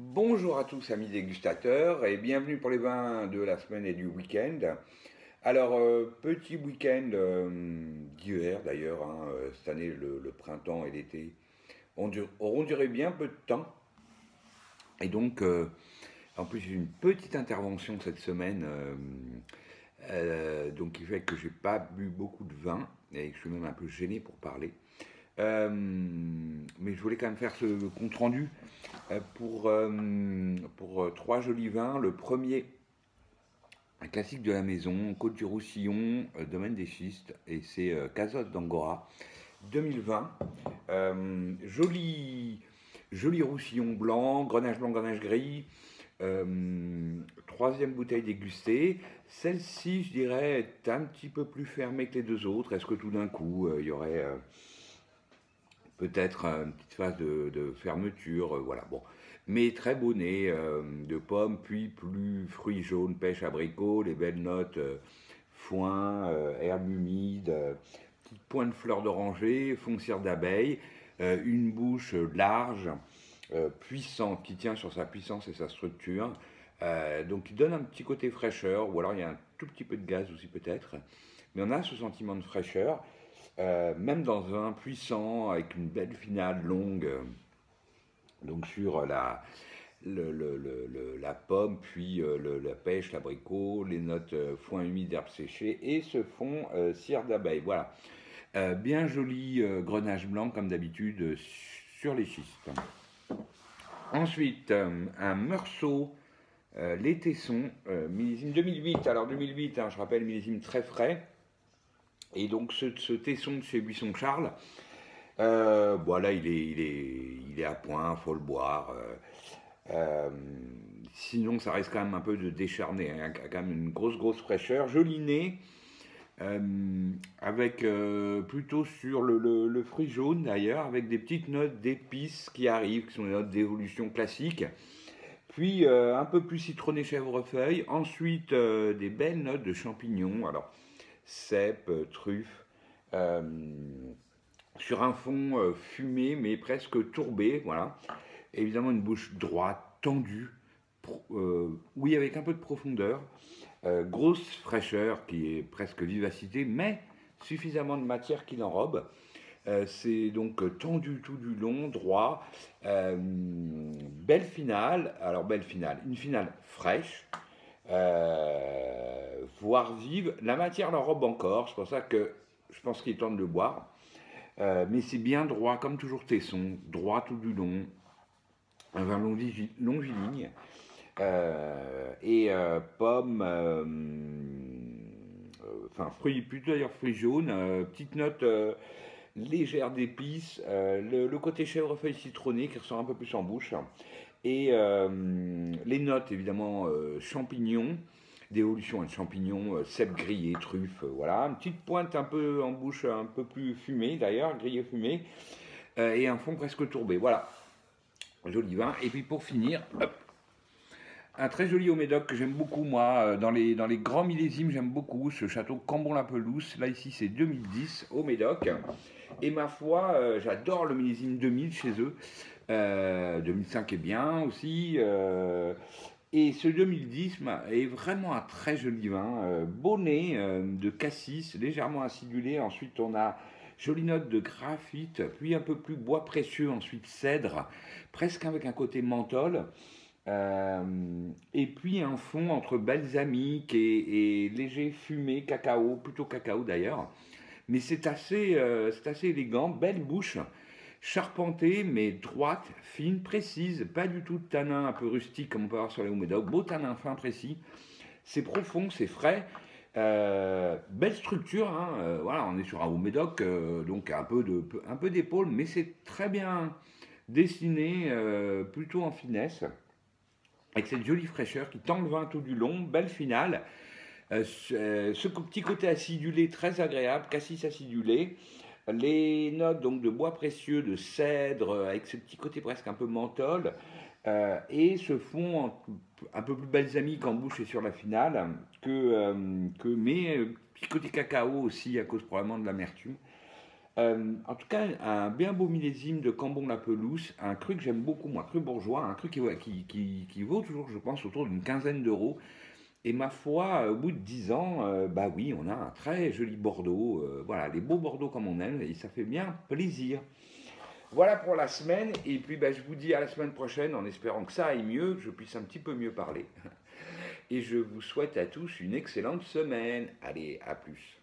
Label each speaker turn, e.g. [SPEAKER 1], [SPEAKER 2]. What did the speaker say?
[SPEAKER 1] Bonjour à tous amis dégustateurs et bienvenue pour les vins de la semaine et du week-end. Alors petit week-end d'hiver d'ailleurs, cette année le printemps et l'été auront duré bien peu de temps. Et donc en plus j'ai une petite intervention cette semaine donc qui fait que j'ai pas bu beaucoup de vin et que je suis même un peu gêné pour parler. Mais je voulais quand même faire ce compte rendu pour trois jolis vins. Le premier, un classique de la maison, Côte du Roussillon, domaine des Schistes, et c'est Cazotte d'Angora 2020. Joli roussillon blanc, grenache gris. Troisième bouteille dégustée. Celle-ci, je dirais, est un petit peu plus fermée que les deux autres. Est-ce que tout d'un coup, il y aurait peut-être une petite phase de fermeture, voilà, bon. Mais très beau nez de pommes, puis plus fruits jaunes, pêche, abricot, les belles notes foin, herbe humide, petite pointe de fleurs d'oranger, foncière d'abeille, une bouche large, puissante, qui tient sur sa puissance et sa structure. Donc il donne un petit côté fraîcheur, ou alors il y a un tout petit peu de gaz aussi peut-être, mais on a ce sentiment de fraîcheur. Même dans un puissant, avec une belle finale longue, donc sur la pomme, puis la pêche, l'abricot, les notes foin humide, herbes séchées, et ce fond cire d'abeille. Voilà. Bien joli grenache blanc, comme d'habitude, sur les schistes. Ensuite, un meursault, les Tessons, millésime 2008. Alors 2008, je rappelle, millésime très frais. Et donc ce tesson de chez Buisson Charles, voilà, il est à point, faut le boire. Sinon, ça reste quand même un peu de décharné, hein, quand même une grosse fraîcheur, joli nez, avec plutôt sur le fruit jaune d'ailleurs, avec des petites notes d'épices qui arrivent, qui sont des notes d'évolution classique. Puis un peu plus citronné chèvrefeuille, ensuite des belles notes de champignons. Alors cèpe, truffe, sur un fond fumé mais presque tourbé, voilà. Évidemment une bouche droite, tendue, oui avec un peu de profondeur, grosse fraîcheur qui est presque vivacité, mais suffisamment de matière qui l'enrobe. C'est donc tendu tout du long, droit, belle finale, alors belle finale, une finale fraîche, voire vive. La matière l'enrobe encore, c'est pour ça que je pense qu'il est temps de le boire. Mais c'est bien droit, comme toujours Tesson, droit tout du long, un vin longiligne, et pommes, enfin fruits, plutôt d'ailleurs fruits jaunes, petite note légère d'épices, le côté chèvrefeuille citronné qui ressort un peu plus en bouche, et les notes évidemment champignons, d'évolution de champignons, cèpe grillé, truffe, voilà, une petite pointe un peu en bouche, un peu plus fumée d'ailleurs, grillé fumé, et un fond presque tourbé, voilà, joli vin. Et puis pour finir, hop, un très joli au Médoc que j'aime beaucoup moi, dans les grands millésimes j'aime beaucoup ce château Cambon-la-Pelouse, là ici c'est 2010 au Médoc, et ma foi j'adore le millésime 2000 chez eux, 2005 est bien aussi, et ce 2010 est vraiment un très joli vin, beau nez de cassis, légèrement acidulé. Ensuite, on a jolie note de graphite, puis un peu plus bois précieux, ensuite cèdre, presque avec un côté menthol. Et puis un fond entre balsamique et léger fumé cacao, plutôt cacao d'ailleurs. Mais c'est assez élégant, belle bouche, charpentée mais droite, fine, précise, pas du tout de tanin un peu rustique comme on peut avoir sur les Hauts-Médoc, beau tanin fin précis, c'est profond, c'est frais, belle structure, hein, voilà, on est sur un Haut-Médoc, donc un peu d'épaule, mais c'est très bien dessiné, plutôt en finesse, avec cette jolie fraîcheur qui tend le vin tout du long, belle finale, ce petit côté acidulé très agréable, cassis acidulé, les notes donc de bois précieux, de cèdre, avec ce petit côté presque un peu menthol, et ce fond un peu plus balsamique en bouche et sur la finale, mais petit côté cacao aussi à cause probablement de l'amertume. En tout cas, un bien beau millésime de Cambon-la-Pelouse, un cru que j'aime beaucoup, moi, cru bourgeois, un cru qui vaut toujours, je pense, autour d'une quinzaine d'euros. Et ma foi, au bout de 10 ans, bah oui, on a un très joli Bordeaux. Voilà, les beaux Bordeaux comme on aime, et ça fait bien plaisir. Voilà pour la semaine, et puis bah, je vous dis à la semaine prochaine en espérant que ça aille mieux, que je puisse un petit peu mieux parler. Et je vous souhaite à tous une excellente semaine. Allez, à plus.